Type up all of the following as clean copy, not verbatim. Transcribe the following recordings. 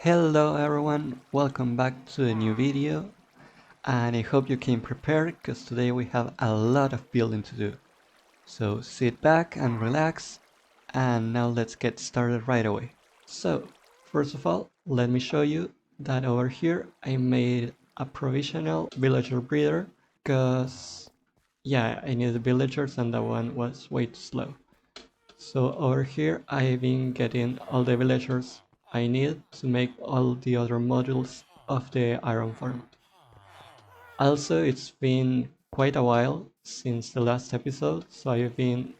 Hello everyone, welcome back to a new video, and I hope you came prepared because today we have a lot of building to do. So sit back and relax, and now let's get started right away. So first of all, let me show you that over here I made a provisional villager breeder because yeah, I needed villagers and that one was way too slow. So over here I've been getting all the villagers I need to make all the other modules of the iron farm. Also, it's been quite a while since the last episode, so I've been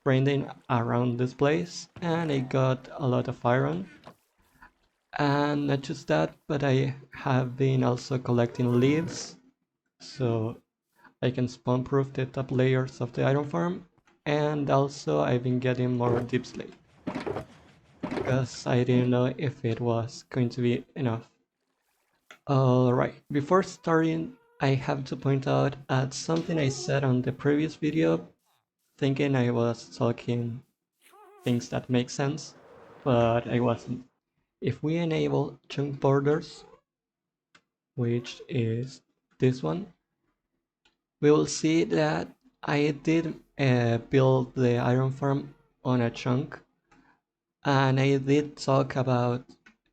grinding around this place and I got a lot of iron. And not just that, but I have been also collecting leaves so I can spawn proof the top layers of the iron farm. And also I've been getting more deep slate because I didn't know if it was going to be enough. Alright, before starting, I have to point out at something I said on the previous video, thinking I was talking things that make sense, but I wasn't. If we enable chunk borders, which is this one, we will see that I did build the iron farm on a chunk, and I did talk about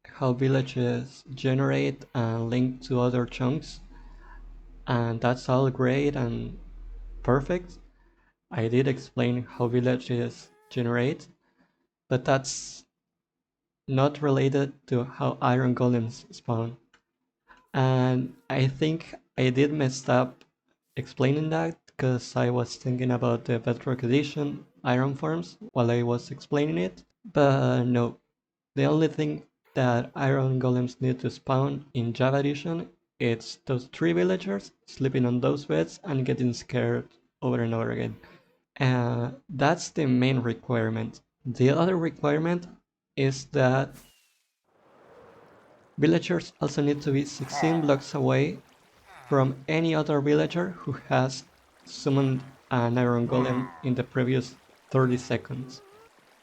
how villages generate and link to other chunks, and that's all great and perfect. I did explain how villages generate, but that's not related to how iron golems spawn. And I think I did mess up explaining that because I was thinking about the Bedrock Edition iron farms while I was explaining it. But no, the only thing that iron golems need to spawn in Java Edition it's those three villagers sleeping on those beds and getting scared over and over again. That's the main requirement. The other requirement is that villagers also need to be 16 blocks away from any other villager who has summoned an iron golem in the previous 30 seconds.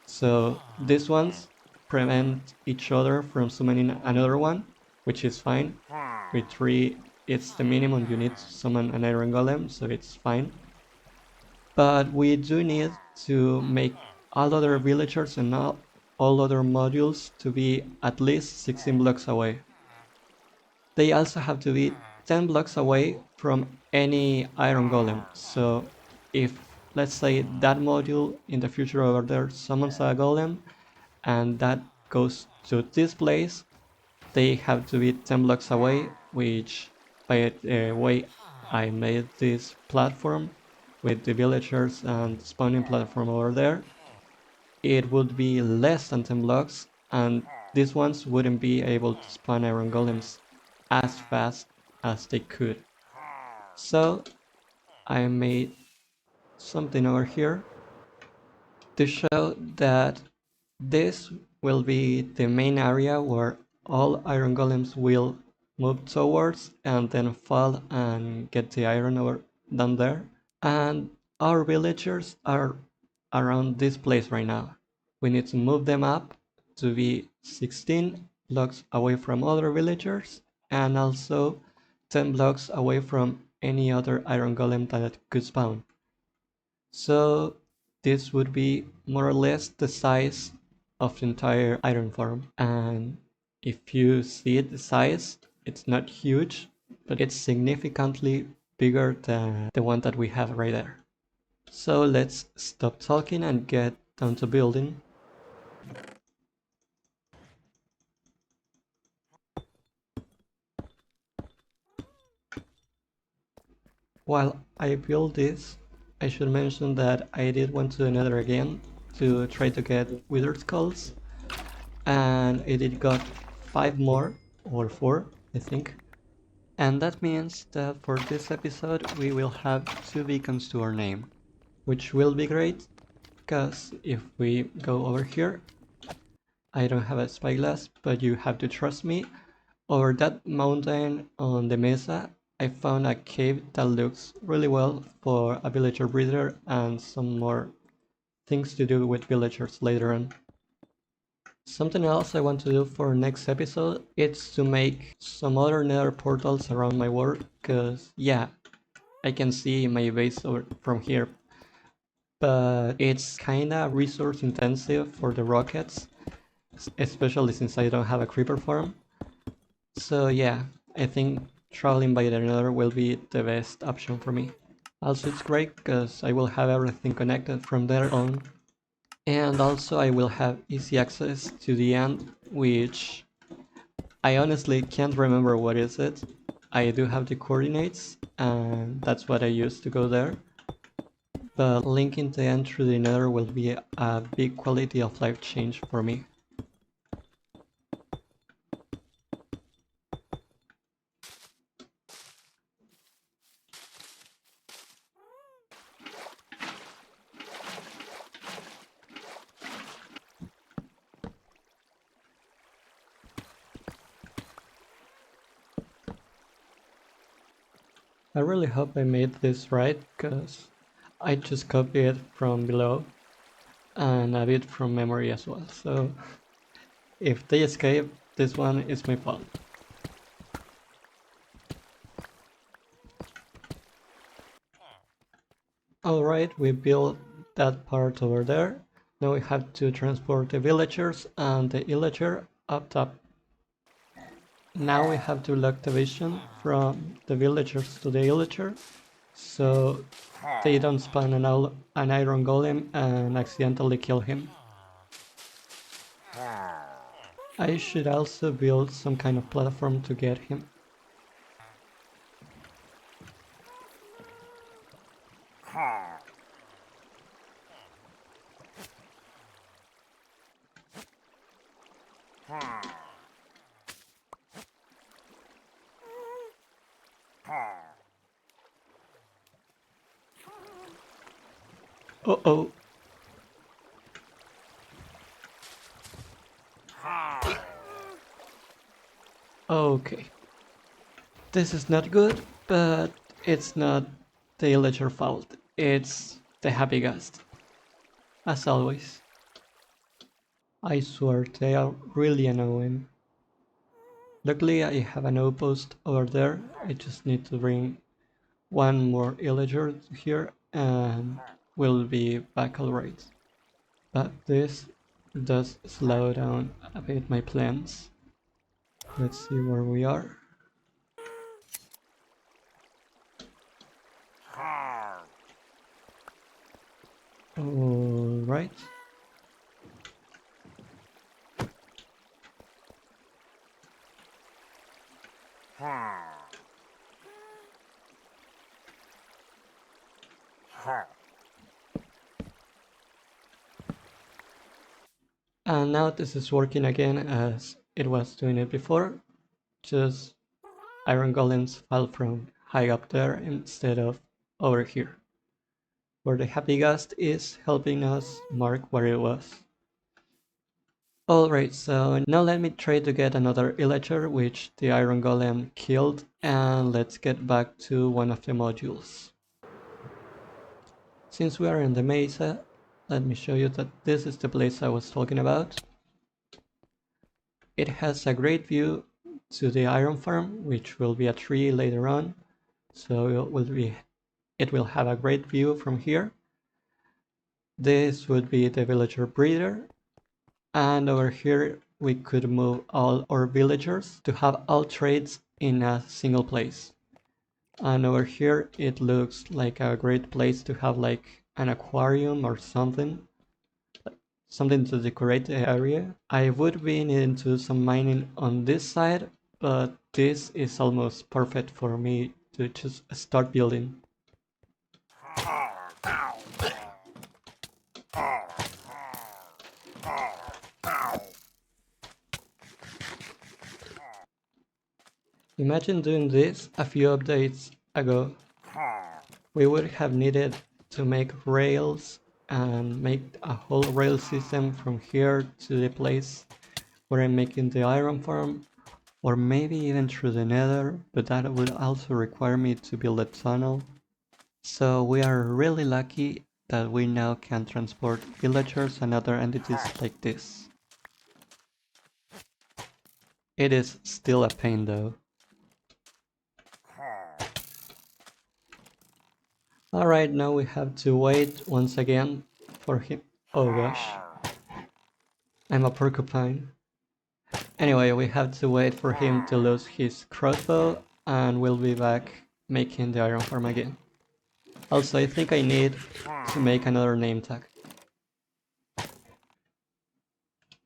So these ones prevent each other from summoning another one, which is fine. With 3 it's the minimum you need to summon an iron golem, so it's fine. But we do need to make all other villagers and all other modules to be at least 16 blocks away. They also have to be 10 blocks away from any iron golem. So if, let's say, that module in the future over there summons a golem and that goes to this place, they have to be 10 blocks away, which by the way I made this platform with the villagers and spawning platform over there, it would be less than 10 blocks, and these ones wouldn't be able to spawn iron golems as fast as they could. So I made something over here to show that this will be the main area where all iron golems will move towards and then fall and get the iron ore down there. And our villagers are around this place right now. We need to move them up to be 16 blocks away from other villagers and also 10 blocks away from any other iron golem that could spawn. So this would be more or less the size of the entire iron farm. And if you see the size, it's not huge, but it's significantly bigger than the one that we have right there. So let's stop talking and get down to building. While I build this, I should mention that I did went to the nether again to try to get wither skulls, and I did got 5 more, or 4 I think. And that means that for this episode we will have 2 beacons to our name, which will be great, because if we go over here, I don't have a spyglass, but you have to trust me. Over that mountain on the mesa, I found a cave that looks really well for a villager breeder and some more things to do with villagers later on. Something else I want to do for next episode is to make some other nether portals around my world, because yeah, I can see my base over from here, but it's kinda resource intensive for the rockets, especially since I don't have a creeper farm. So yeah, I think traveling by the nether will be the best option for me. Also, it's great because I will have everything connected from there on. And also I will have easy access to the end, which I honestly can't remember what is it. I do have the coordinates, and that's what I use to go there. But linking the end through the nether will be a big quality of life change for me. I really hope I made this right, because I just copied it from below and a bit from memory as well, so if they escape, this one is my fault. Alright, we built that part over there. Now we have to transport the villagers and the illager up top. Now we have to lock the vision from the villagers to the illager, so they don't spawn an iron golem and accidentally kill him. I should also build some kind of platform to get him. Uh-oh. Okay. This is not good, but it's not the illager fault. It's the happy ghost. As always. I swear they are really annoying. Luckily I have an outpost over there. I just need to bring one more illager here and we'll be back alright. But this does slow down a bit my plans. Let's see where we are. Alright. And now this is working again as it was doing it before. Just iron golems fall from high up there instead of over here, where the happy ghost is helping us mark where it was. Alright, so now let me try to get another illager which the iron golem killed, and let's get back to one of the modules. Since we are in the mesa, let me show you that this is the place I was talking about. It has a great view to the iron farm, which will be a tree later on, so it will have a great view from here. This would be the villager breeder, and over here we could move all our villagers to have all trades in a single place. And over here it looks like a great place to have like an aquarium or something to decorate the area. I would be needing to do some mining on this side, but this is almost perfect for me to just start building. Imagine doing this a few updates ago. We would have needed to make rails and make a whole rail system from here to the place where I'm making the iron farm, or maybe even through the nether, but that would also require me to build a tunnel. So we are really lucky that we now can transport villagers and other entities like this. It is still a pain though. Alright, now we have to wait once again for him. Oh gosh, I'm a porcupine. Anyway, we have to wait for him to lose his crossbow and we'll be back making the iron farm again. Also, I think I need to make another name tag.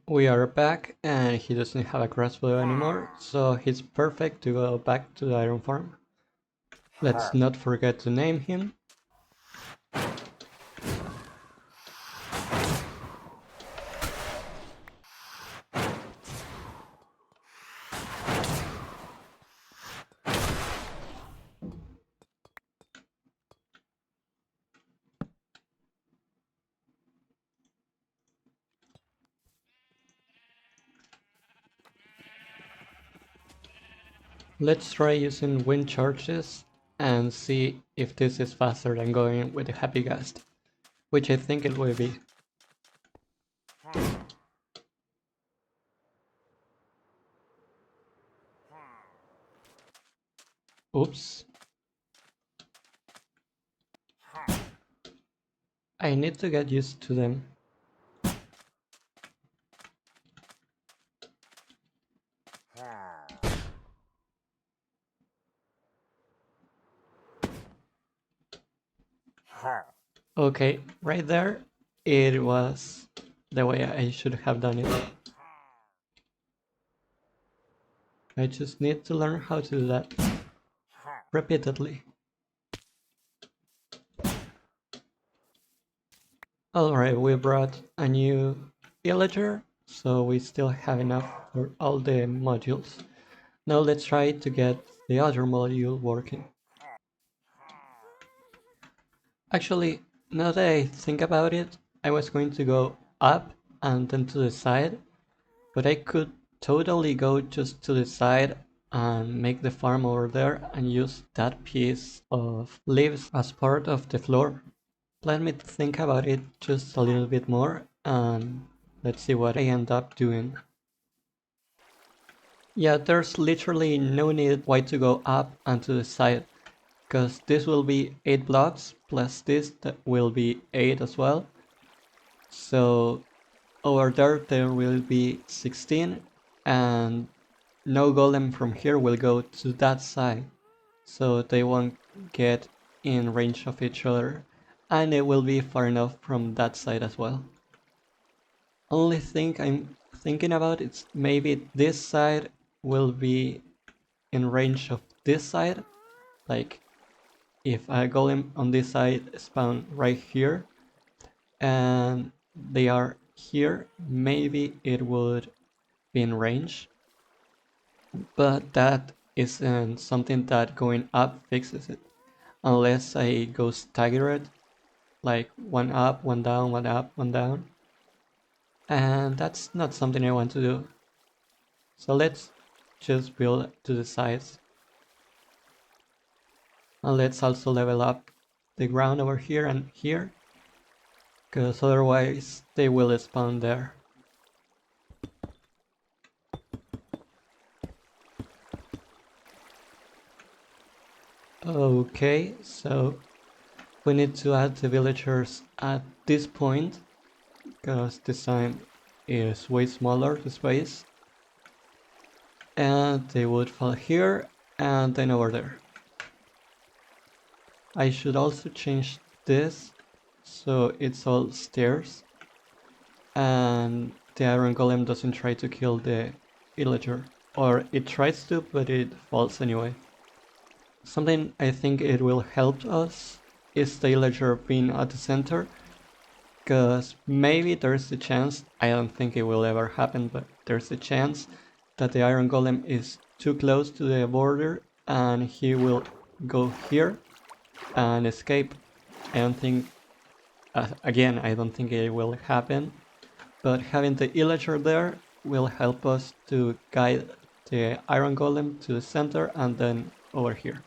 We are back and he doesn't have a crossbow anymore, so he's perfect to go back to the iron farm. Let's not forget to name him. Let's try using wind charges and see if this is faster than going with the happy gust, which I think it will be. Oops. I need to get used to them. Okay, right there, it was the way I should have done it. I just need to learn how to do that repeatedly. Alright, we brought a new villager, so we still have enough for all the modules. Now let's try to get the other module working. Actually, now that I think about it, I was going to go up and then to the side, but I could totally go just to the side and make the farm over there and use that piece of leaves as part of the floor. Let me think about it just a little bit more and let's see what I end up doing. Yeah, there's literally no need why to go up and to the side, because this will be 8 blocks plus this that will be 8 as well. So over there will be 16 and no golem from here will go to that side, so they won't get in range of each other and it will be far enough from that side as well. Only thing I'm thinking about is maybe this side will be in range of this side, like if a golem on this side spawn right here and they are here, maybe it would be in range, but that isn't something that going up fixes it, unless I go staggered, like one up, one down, one up, one down, and that's not something I want to do. So let's just build to the sides. And let's also level up the ground over here and here, because otherwise they will spawn there. Okay, so we need to add the villagers at this point, because this time is way smaller, the space. And they would fall here and then over there. I should also change this so it's all stairs and the iron golem doesn't try to kill the villager, or it tries to but it falls anyway. Something I think it will help us is the villager being at the center, because maybe there's a chance, I don't think it will ever happen, but there's a chance that the iron golem is too close to the border and he will go here and escape. I don't think, again, I don't think it will happen, but having the villager there will help us to guide the iron golem to the center and then over here.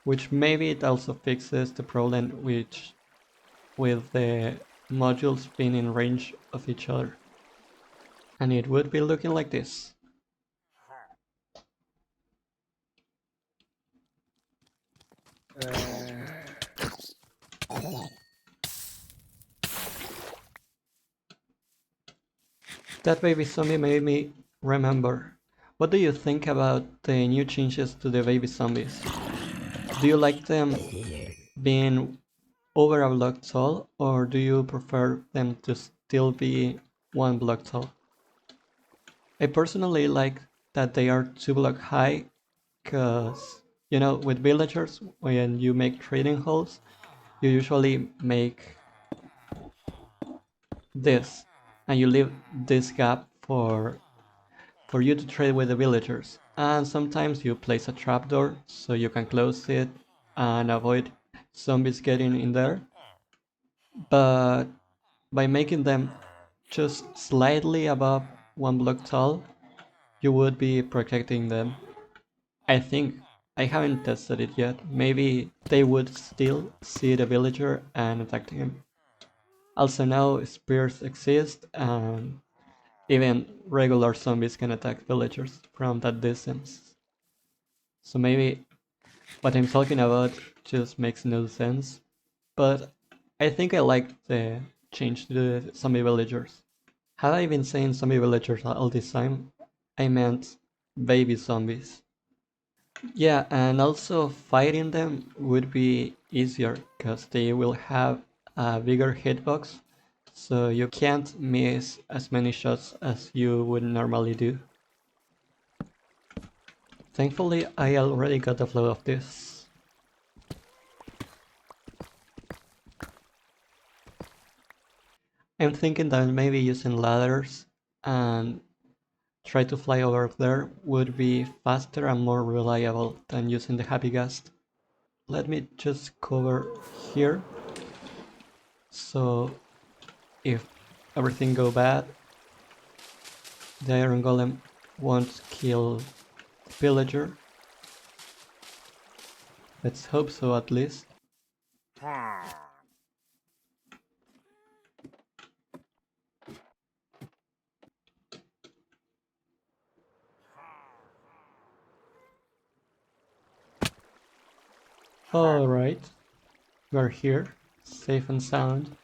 Which maybe it also fixes the problem with the modules being in range of each other. And it would be looking like this. That baby zombie made me remember. What do you think about the new changes to the baby zombies? Do you like them being over a block tall, or do you prefer them to still be 1 block tall? I personally like that they are 2 block high, because, you know, with villagers, when you make trading halls, you usually make this, and you leave this gap for you to trade with the villagers. And sometimes you place a trapdoor so you can close it and avoid zombies getting in there. But by making them just slightly above 1 block tall, you would be protecting them. I think. I haven't tested it yet. Maybe they would still see the villager and attack him. Also now spears exist and even regular zombies can attack villagers from that distance. So maybe what I'm talking about just makes no sense. But I think I like the change to the zombie villagers. Have I been saying zombie villagers all this time? I meant baby zombies. Yeah, and also fighting them would be easier because they will have a bigger hitbox, so you can't miss as many shots as you would normally do. Thankfully, I already got the flow of this. I'm thinking that maybe using ladders and try to fly over there would be faster and more reliable than using the happy gust. Let me just cover here, so if everything go bad, the iron golem won't kill the villager. Let's hope so, at least. Alright, we're here, safe and sound.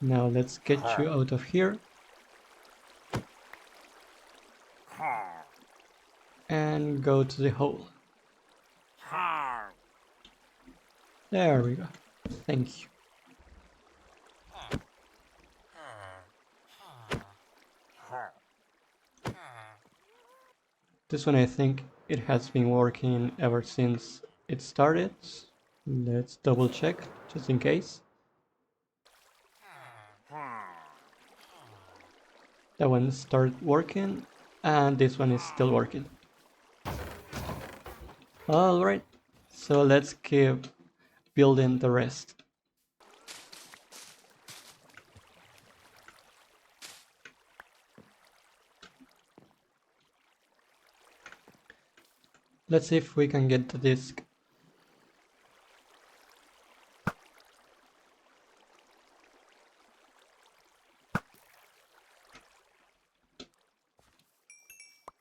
Now let's get you out of here. And go to the hole. There we go. Thank you. This one I think it has been working ever since it started. Let's double check just in case. That one started working and this one is still working. Alright, so let's keep building the rest. Let's see if we can get the disc.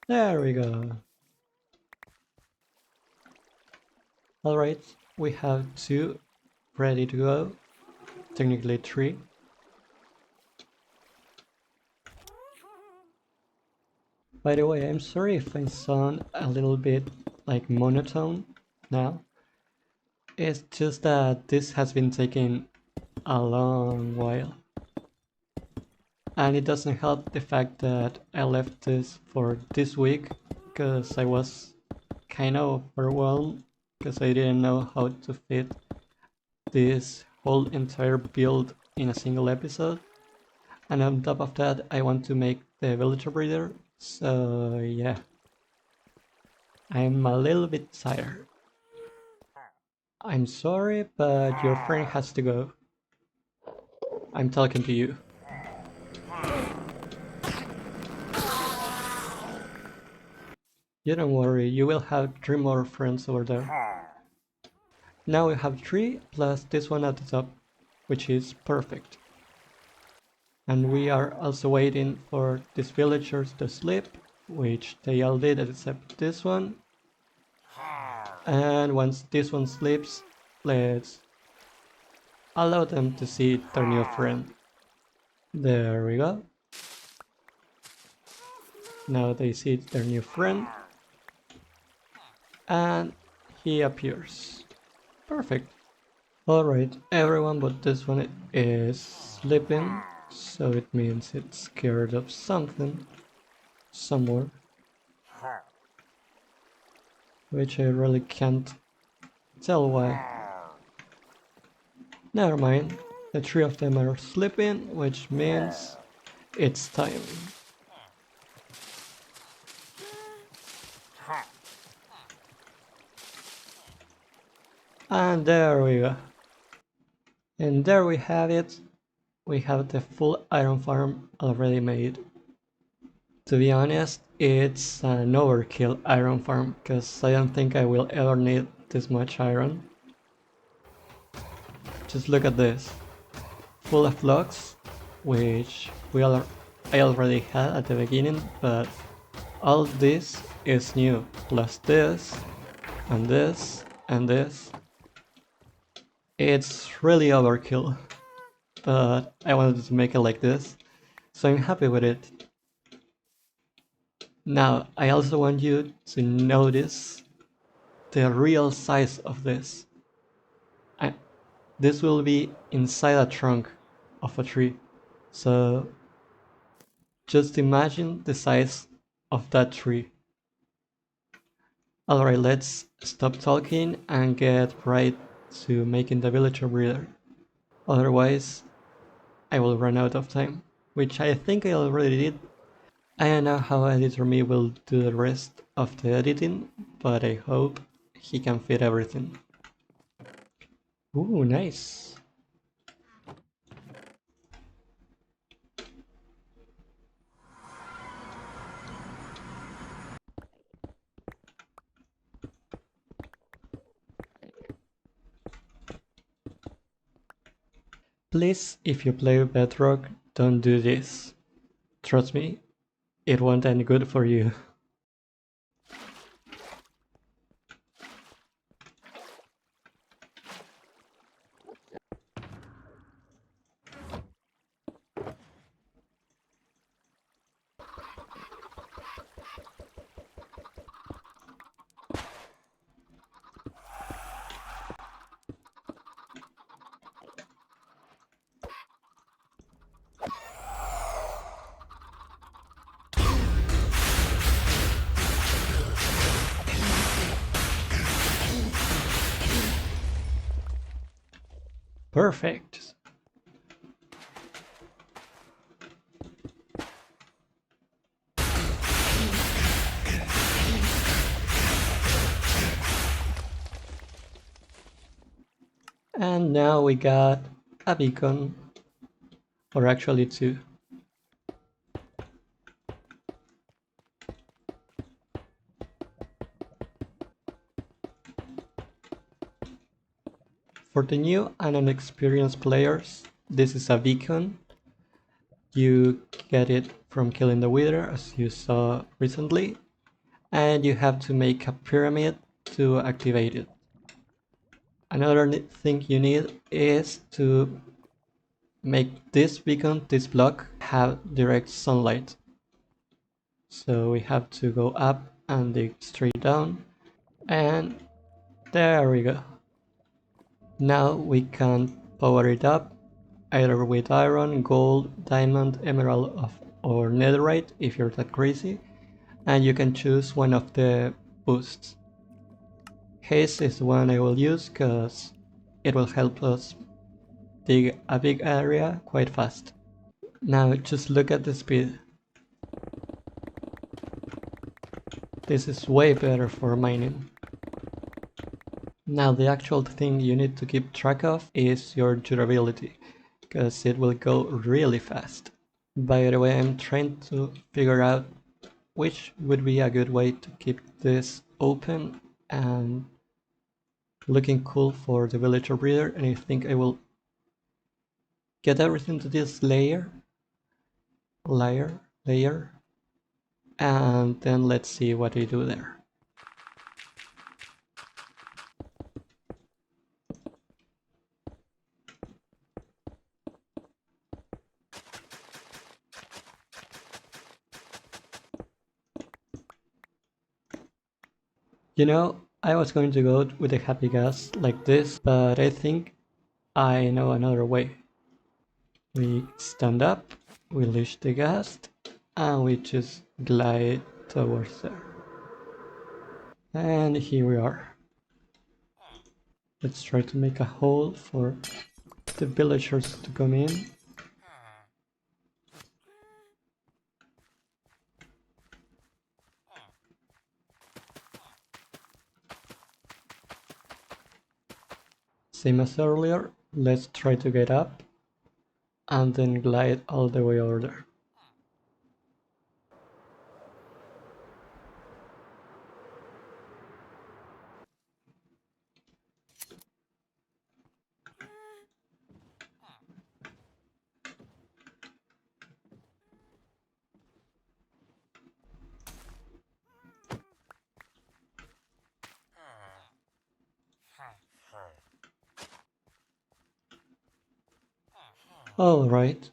There we go. Alright, we have 2 ready to go. Technically 3. By the way, I'm sorry if I sound a little bit like monotone now. It's just that this has been taking a long while. And it doesn't help the fact that I left this for this week because I was kind of overwhelmed because I didn't know how to fit this whole entire build in a single episode. And on top of that, I want to make the villager breeder, so yeah. I'm a little bit tired. I'm sorry, but your friend has to go. I'm talking to you. You don't worry, you will have 3 more friends over there. Now we have 3 plus this one at the top, which is perfect. And we are also waiting for these villagers to sleep, which they all did except this one. And once this one sleeps, let's allow them to see their new friend. There we go. Now they see their new friend. And he appears. Perfect. Alright, everyone but this one is sleeping. So it means it's scared of something. Somewhere. Which I really can't tell why. Never mind. The three of them are sleeping, which means it's time. And there we go. And there we have it. We have the full iron farm already made. To be honest, it's an overkill iron farm, because I don't think I will ever need this much iron. Just look at this. Full of logs, which I already had at the beginning, but all this is new, plus this, and this, and this. It's really overkill, but I wanted to make it like this, so I'm happy with it. Now, I also want you to notice the real size of this. This will be inside a trunk of a tree, so just imagine the size of that tree. Alright, let's stop talking and get right to making the villager breeder. Otherwise, I will run out of time, which I think I already did. I don't know how Editor Me will do the rest of the editing, but I hope he can fit everything. Ooh, nice. Please, if you play Bedrock, don't do this. Trust me, it won't end good for you. Perfect. And now we got a beacon, or actually two. For the new and inexperienced players, this is a beacon. You get it from killing the wither, as you saw recently, and you have to make a pyramid to activate it. Another thing you need is to make this beacon, this block, have direct sunlight. So we have to go up and dig straight down, and there we go. Now we can power it up either with iron, gold, diamond, emerald, or netherite if you're that crazy, and you can choose one of the boosts. Haste is the one I will use because it will help us dig a big area quite fast. Now just look at the speed. This is way better for mining. Now the actual thing you need to keep track of is your durability, because it will go really fast. By the way, I'm trying to figure out which would be a good way to keep this open and looking cool for the villager breeder, and I think I will get everything to this layer, and then let's see what I do there. You know, I was going to go with a happy gas like this, but I think I know another way. We stand up, we leash the gas, and we just glide towards there. And here we are. Let's try to make a hole for the villagers to come in. Same as earlier, let's try to get up and then glide all the way over there. Alright,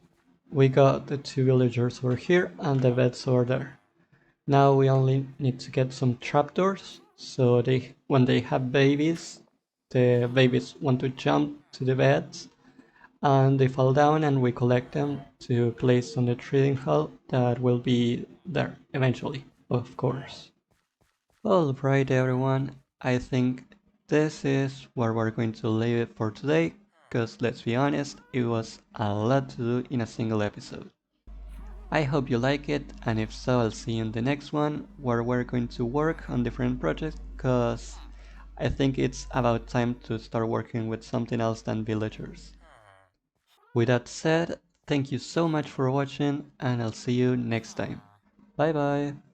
we got the two villagers over here and the beds over there. Now we only need to get some trapdoors, so when they have babies, the babies want to jump to the beds and they fall down and we collect them to place on the trading hall that will be there eventually, of course. Alright everyone, I think this is where we're going to leave it for today, because let's be honest, it was a lot to do in a single episode. I hope you like it, and if so, I'll see you in the next one where we're going to work on different projects, because I think it's about time to start working with something else than villagers. With that said, thank you so much for watching, and I'll see you next time. Bye bye!